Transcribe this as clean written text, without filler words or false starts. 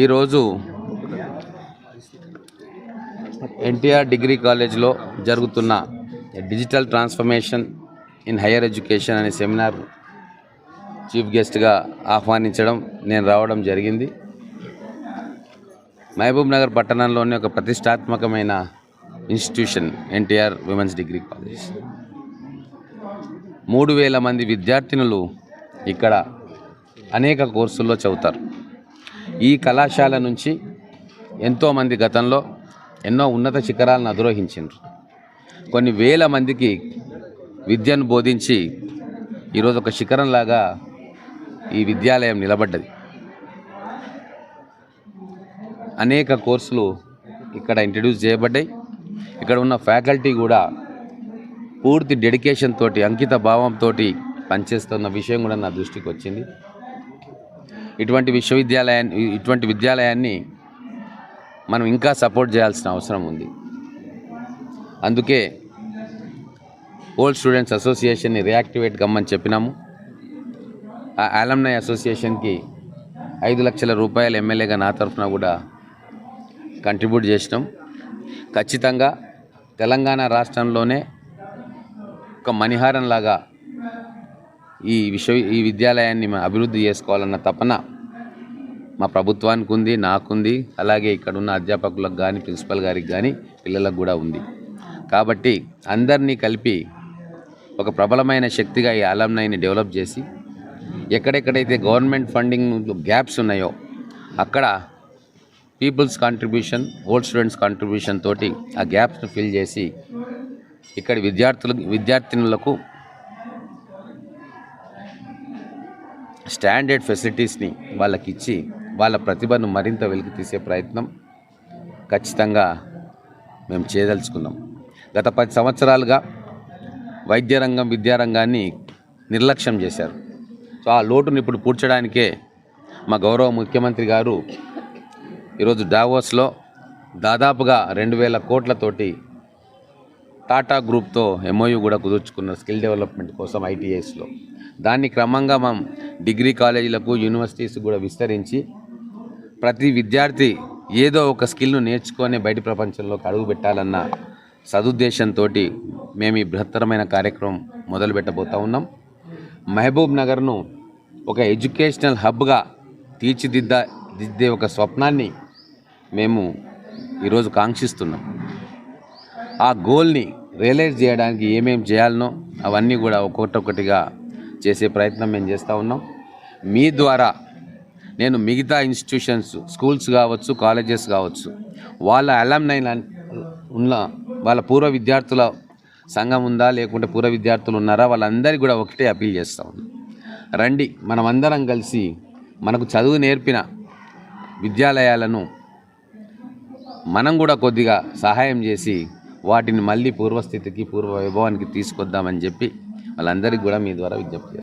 ఈరోజు ఎన్టీఆర్ డిగ్రీ కాలేజ్లో జరుగుతున్న digital transformation in higher education అనే సెమినార్ చీఫ్ గెస్ట్గా ఆహ్వానించడం నేను రావడం జరిగింది. మహబూబ్ నగర్ పట్టణంలోని ఒక ప్రతిష్టాత్మకమైన institution NTR women's degree college. 3000 మంది విద్యార్థినులు ఇక్కడ అనేక కోర్సుల్లో చదువుతారు. ఈ కళాశాల నుంచి ఎంతోమంది గతంలో ఎన్నో ఉన్నత శిఖరాలను అధిరోహించారు. కొన్ని వేల మందికి విద్యను బోధించి ఈరోజు ఒక శిఖరంలాగా ఈ విద్యాలయం నిలబడ్డది. అనేక కోర్సులు ఇక్కడ ఇంట్రడ్యూస్ చేయబడ్డాయి. ఇక్కడ ఉన్న ఫ్యాకల్టీ కూడా పూర్తి డెడికేషన్ తోటి, అంకిత భావంతో పనిచేస్తున్న విషయం కూడా నా దృష్టికి వచ్చింది. ఇటువంటి విద్యాలయాన్ని మనం ఇంకా సపోర్ట్ చేయాల్సిన అవసరం ఉంది. అందుకే ఓల్డ్ స్టూడెంట్స్ అసోసియేషన్ని రియాక్టివేట్ కమ్మని చెప్పినాము. ఆ అలమ్నై అసోసియేషన్కి 5 లక్షల రూపాయలు ఎమ్మెల్యేగా నా తరఫున కూడా కంట్రిబ్యూట్ చేసినాం. ఖచ్చితంగా తెలంగాణ రాష్ట్రంలోనే ఒక మణిహారంలాగా ఈ విద్యాలయాన్ని అభివృద్ధి చేసుకోవాలన్న తపన మా ప్రభుత్వానికి ఉంది, నాకుంది, అలాగే ఇక్కడ ఉన్న అధ్యాపకులకు కానీ, ప్రిన్సిపల్ గారికి కానీ, పిల్లలకు కూడా ఉంది. కాబట్టి అందరినీ కలిపి ఒక ప్రబలమైన శక్తిగా ఈ అలమ్నైని డెవలప్ చేసి ఎక్కడెక్కడైతే గవర్నమెంట్ ఫండింగ్ గ్యాప్స్ ఉన్నాయో అక్కడ peoples contribution, old students contribution తోటి ఆ గ్యాప్స్ను ఫిల్ చేసి ఇక్కడ విద్యార్థినులకు స్టాండర్డ్ ఫెసిలిటీస్ని వాళ్ళకి ఇచ్చి వాళ్ళ ప్రతిభను మరింత వెలికి తీసే ప్రయత్నం ఖచ్చితంగా మేము చేయదలుచుకున్నాం. గత 10 సంవత్సరాలుగా వైద్య రంగం, విద్యారంగాన్ని నిర్లక్ష్యం చేశారు. సో ఆ లోటును ఇప్పుడు పూడ్చడానికే మా గౌరవ ముఖ్యమంత్రి గారు ఈరోజు డావోస్లో దాదాపుగా 2000 కోట్లతోటి టాటా గ్రూప్తో ఎంఓయూ కూడా కుదుర్చుకున్నారు స్కిల్ డెవలప్మెంట్ కోసం ఐటీఐస్లో. దాన్ని క్రమంగా మనం డిగ్రీ కాలేజీలకు, యూనివర్సిటీస్ కూడా విస్తరించి ప్రతి విద్యార్థి ఏదో ఒక స్కిల్ను నేర్చుకొని బయట ప్రపంచంలోకి అడుగు పెట్టాలన్న సదుద్దేశంతో మేము ఈ బృహత్తరమైన కార్యక్రమం మొదలుపెట్టబోతూ ఉన్నాం. మహబూబ్ నగర్ను ఒక ఎడ్యుకేషనల్ హబ్గా తీర్చిదిద్దే ఒక స్వప్నాన్ని మేము ఈరోజు కాంక్షిస్తున్నాం. ఆ గోల్ని రియలైజ్ చేయడానికి ఏమేమి చేయాలనో అవన్నీ కూడా ఒక్కొక్కటిగా చేసే ప్రయత్నం మేము చేస్తూ ఉన్నాం. మీ ద్వారా నేను మిగతా ఇన్స్టిట్యూషన్స్, స్కూల్స్ కావచ్చు, కాలేజెస్ కావచ్చు, వాళ్ళ అలమ్నై ఉన్న వాళ్ళ పూర్వ విద్యార్థుల సంఘం ఉందా, లేకుంటే పూర్వ విద్యార్థులు ఉన్నారా, వాళ్ళందరికీ కూడా ఒకటే అపీల్ చేస్తూ ఉన్నాం. రండి, మనమందరం కలిసి మనకు చదువు నేర్పిన విద్యాలయాలను మనం కూడా కొద్దిగా సహాయం చేసి వాటిని మళ్ళీ పూర్వస్థితికి, పూర్వ వైభవానికి తీసుకొద్దామని చెప్పి వాళ్ళందరికీ కూడా మీ ద్వారా విజ్ఞప్తి చేస్తాం.